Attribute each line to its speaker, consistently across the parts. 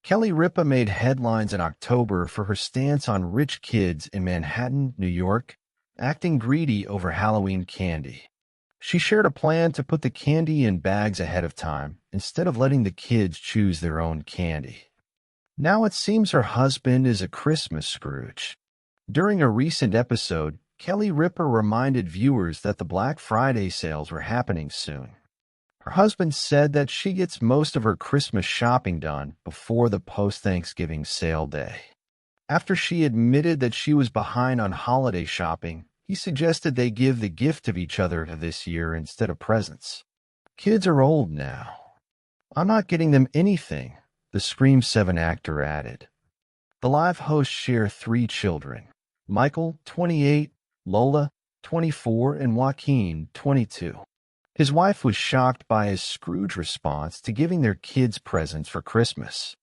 Speaker 1: Kelly Ripa made headlines in October for her stance on rich kids in Manhattan, New York, acting greedy over Halloween candy. She shared a plan to put the candy in bags ahead of time instead of letting the kids choose their own candy. Now it seems her husband is a Christmas Scrooge. During a recent episode, Kelly Ripa reminded viewers that the Black Friday sales were happening soon. Her husband said that she gets most of her Christmas shopping done before the post-Thanksgiving sale day. After she admitted that she was behind on holiday shopping, he suggested they give the gift of each other this year instead of presents. "Kids are old now. I'm not getting them anything," the Scream 7 actor added. The live hosts share three children: Michael, 28, Lola, 24, and Joaquin, 22. His wife was shocked by his Scrooge response to giving their kids presents for Christmas.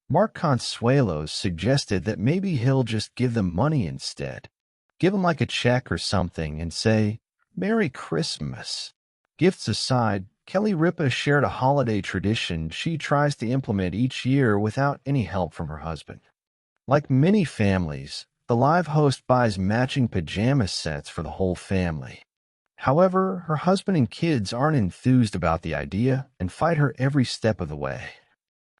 Speaker 1: Mark Consuelos suggested that maybe he'll just give them money instead. Give them like a check or something and say, "Merry Christmas." Gifts aside, Kelly Ripa shared a holiday tradition she tries to implement each year without any help from her husband. Like many families, the live host buys matching pajama sets for the whole family. However, her husband and kids aren't enthused about the idea and fight her every step of the way.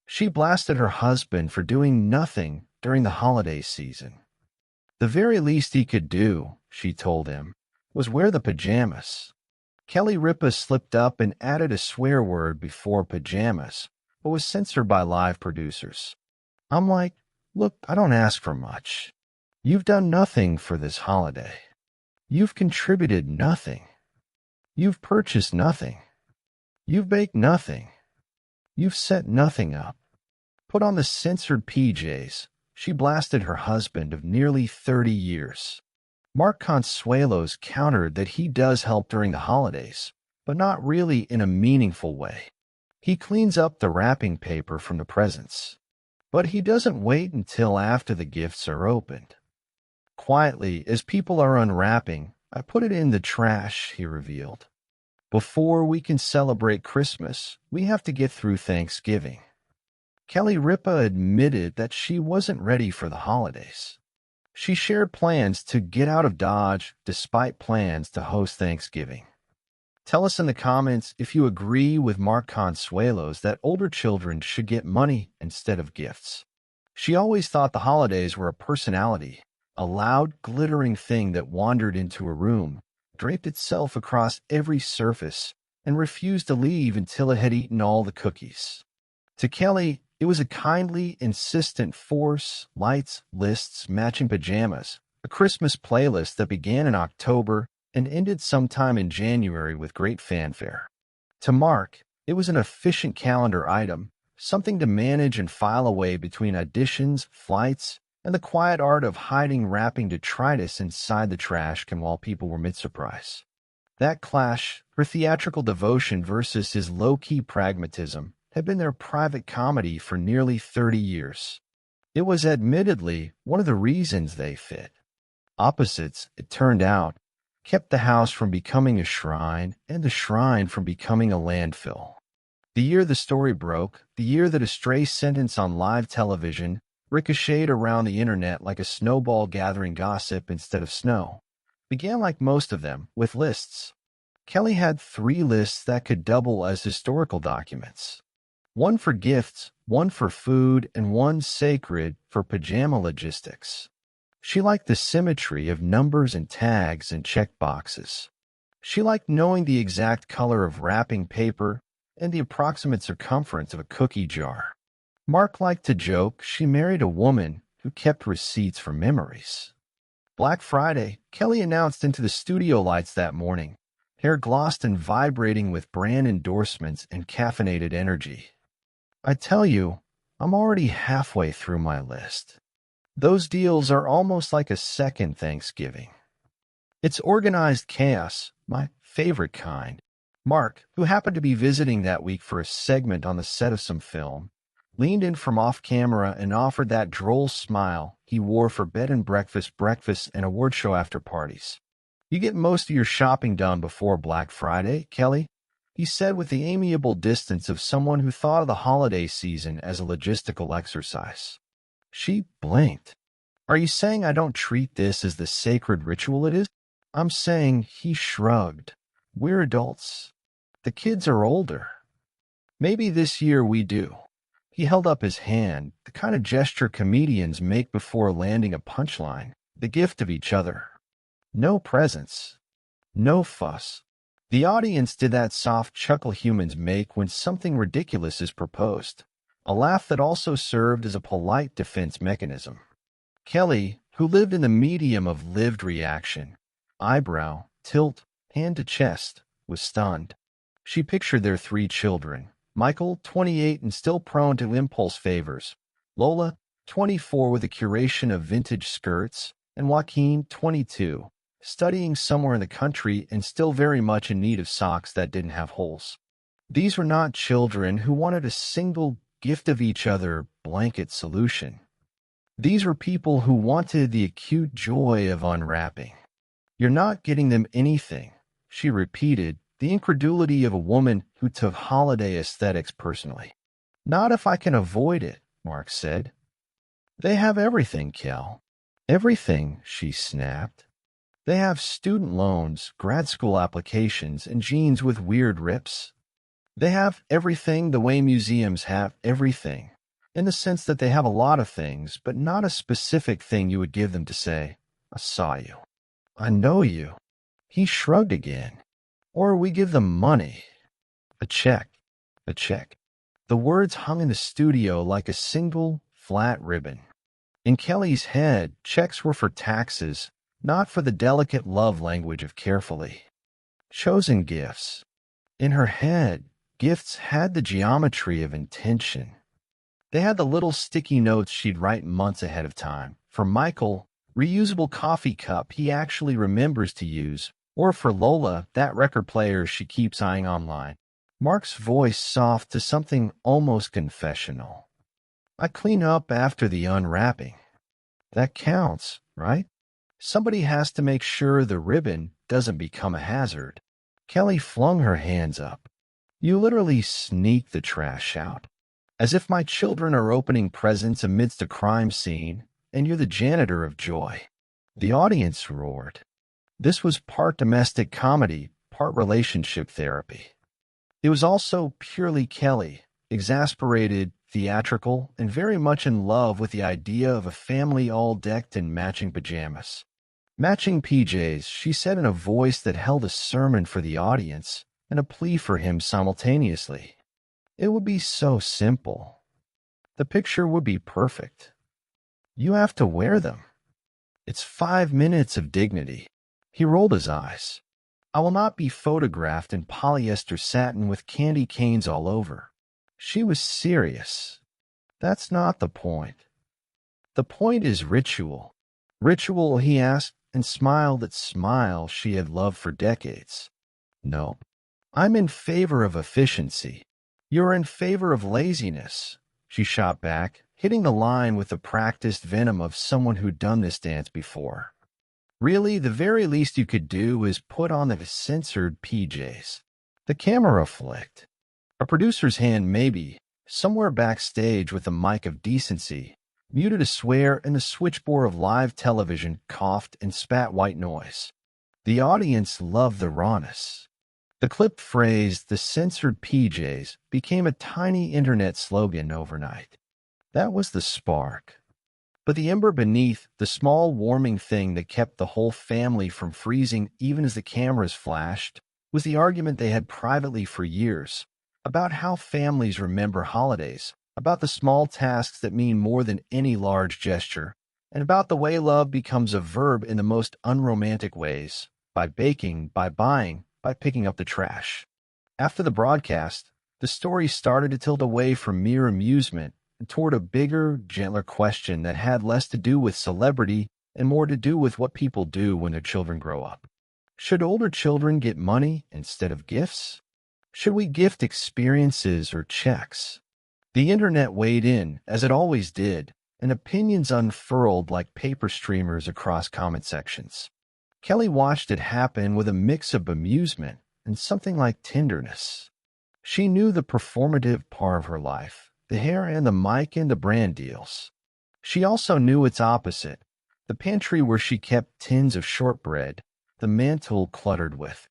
Speaker 1: She blasted her husband for doing nothing during the holiday season. The very least he could do, she told him, was wear the pajamas. Kelly Ripa slipped up and added a swear word before pajamas, but was censored by live producers. "I'm like, look, I don't ask for much. You've done nothing for this holiday. You've contributed nothing. You've purchased nothing. You've baked nothing. You've set nothing up." Put on the censored PJs, she blasted her husband of nearly 30 years. Mark Consuelos countered that he does help during the holidays, but not really in a meaningful way. He cleans up the wrapping paper from the presents, but he doesn't wait until after the gifts are opened. "Quietly, as people are unwrapping, I put it in the trash," he revealed. "Before we can celebrate Christmas, we have to get through Thanksgiving." Kelly Ripa admitted that she wasn't ready for the holidays. She shared plans to get out of Dodge despite plans to host Thanksgiving. Tell us in the comments if you agree with Mark Consuelos that older children should get money instead of gifts. She always thought the holidays were a personality, a loud, glittering thing that wandered into a room, draped itself across every surface, and refused to leave until it had eaten all the cookies. To Kelly, it was a kindly, insistent force: lights, lists, matching pajamas, a Christmas playlist that began in October and ended sometime in January with great fanfare. To Mark, it was an efficient calendar item, something to manage and file away between auditions, flights, and the quiet art of hiding wrapping detritus inside the trash can while people were mid-surprise. That clash, her theatrical devotion versus his low-key pragmatism, had been their private comedy for nearly 30 years. It was admittedly one of the reasons they fit. Opposites, it turned out, kept the house from becoming a shrine and the shrine from becoming a landfill. The year the story broke, the year that a stray sentence on live television ricocheted around the internet like a snowball gathering gossip instead of snow, began like most of them, with lists. Kelly had 3 lists that could double as historical documents. One for gifts, one for food, and one sacred for pajama logistics. She liked the symmetry of numbers and tags and check boxes. She liked knowing the exact color of wrapping paper and the approximate circumference of a cookie jar. Mark liked to joke she married a woman who kept receipts for memories. Black Friday, Kelly announced into the studio lights that morning, hair glossed and vibrating with brand endorsements and caffeinated energy. "I tell you, I'm already halfway through my list. Those deals are almost like a second Thanksgiving. It's organized chaos, my favorite kind." Mark, who happened to be visiting that week for a segment on the set of some film, leaned in from off-camera and offered that droll smile he wore for bed and breakfast, and award show after parties. "You get most of your shopping done before Black Friday, Kelly. he said with the amiable distance of someone who thought of the holiday season as a logistical exercise. She blinked. Are you saying I don't treat this as the sacred ritual it is? I'm saying, he shrugged. We're adults. The kids are older. Maybe this year we do. He held up his hand, the kind of gesture comedians make before landing a punchline, the gift of each other. No presents. No fuss. The audience did that soft chuckle humans make when something ridiculous is proposed, a laugh that also served as a polite defense mechanism. Kelly, who lived in the medium of lived reaction, eyebrow, tilt, hand to chest, was stunned. She pictured their 3 children, Michael, 28 and still prone to impulse favors, Lola, 24 with a curation of vintage skirts, and Joaquin, 22, studying somewhere in the country and still very much in need of socks that didn't have holes. These were not children who wanted a single gift of each other blanket solution. These were people who wanted the acute joy of unwrapping. You're not getting them anything, she repeated, the incredulity of a woman who took holiday aesthetics personally. Not if I can avoid it, Mark said. They have everything, Kel. Everything, she snapped. They have student loans, grad school applications, and jeans with weird rips. They have everything the way museums have everything, in the sense that they have a lot of things, but not a specific thing you would give them to say, I saw you. I know you. He shrugged again. Or we give them money. A check. A check. The words hung in the studio like a single, flat ribbon. In Kelly's head, checks were for taxes, not for the delicate love language of carefully chosen gifts. In her head, gifts had the geometry of intention. They had the little sticky notes she'd write months ahead of time. For Michael, reusable coffee cup he actually remembers to use, or for Lola, that record player she keeps eyeing online. Mark's voice soft to something almost confessional. I clean up after the unwrapping. That counts, right? Somebody has to make sure the ribbon doesn't become a hazard. Kelly flung her hands up. You literally sneak the trash out. As if my children are opening presents amidst a crime scene, and you're the janitor of joy. The audience roared. This was part domestic comedy, part relationship therapy. It was also purely Kelly, exasperated, theatrical, and very much in love with the idea of a family all decked in matching pajamas. Matching PJs, she said in a voice that held a sermon for the audience and a plea for him simultaneously. It would be so simple. The picture would be perfect. You have to wear them. It's 5 minutes of dignity. He rolled his eyes. I will not be photographed in polyester satin with candy canes all over. She was serious. That's not the point. The point is ritual. Ritual, he asked, and smiled that smile she had loved for decades. No, I'm in favor of efficiency. You're in favor of laziness, she shot back, hitting the line with the practiced venom of someone who'd done this dance before. Really, the very least you could do is put on the censored PJs. The camera flicked. A producer's hand maybe, somewhere backstage with a mic of decency, muted a swear and the switchboard of live television coughed and spat white noise. The audience loved the rawness. The clipped phrase, the censored PJs, became a tiny internet slogan overnight. That was the spark. But the ember beneath, the small warming thing that kept the whole family from freezing even as the cameras flashed, was the argument they had privately for years, about how families remember holidays, about the small tasks that mean more than any large gesture, and about the way love becomes a verb in the most unromantic ways, by baking, by buying, by picking up the trash. After the broadcast, the story started to tilt away from mere amusement and toward a bigger, gentler question that had less to do with celebrity and more to do with what people do when their children grow up. Should older children get money instead of gifts? Should we gift experiences or checks? The internet weighed in, as it always did, and opinions unfurled like paper streamers across comment sections. Kelly watched it happen with a mix of bemusement, and something like tenderness. She knew the performative part of her life, the hair and the mic and the brand deals. She also knew its opposite, the pantry where she kept tins of shortbread, the mantle cluttered with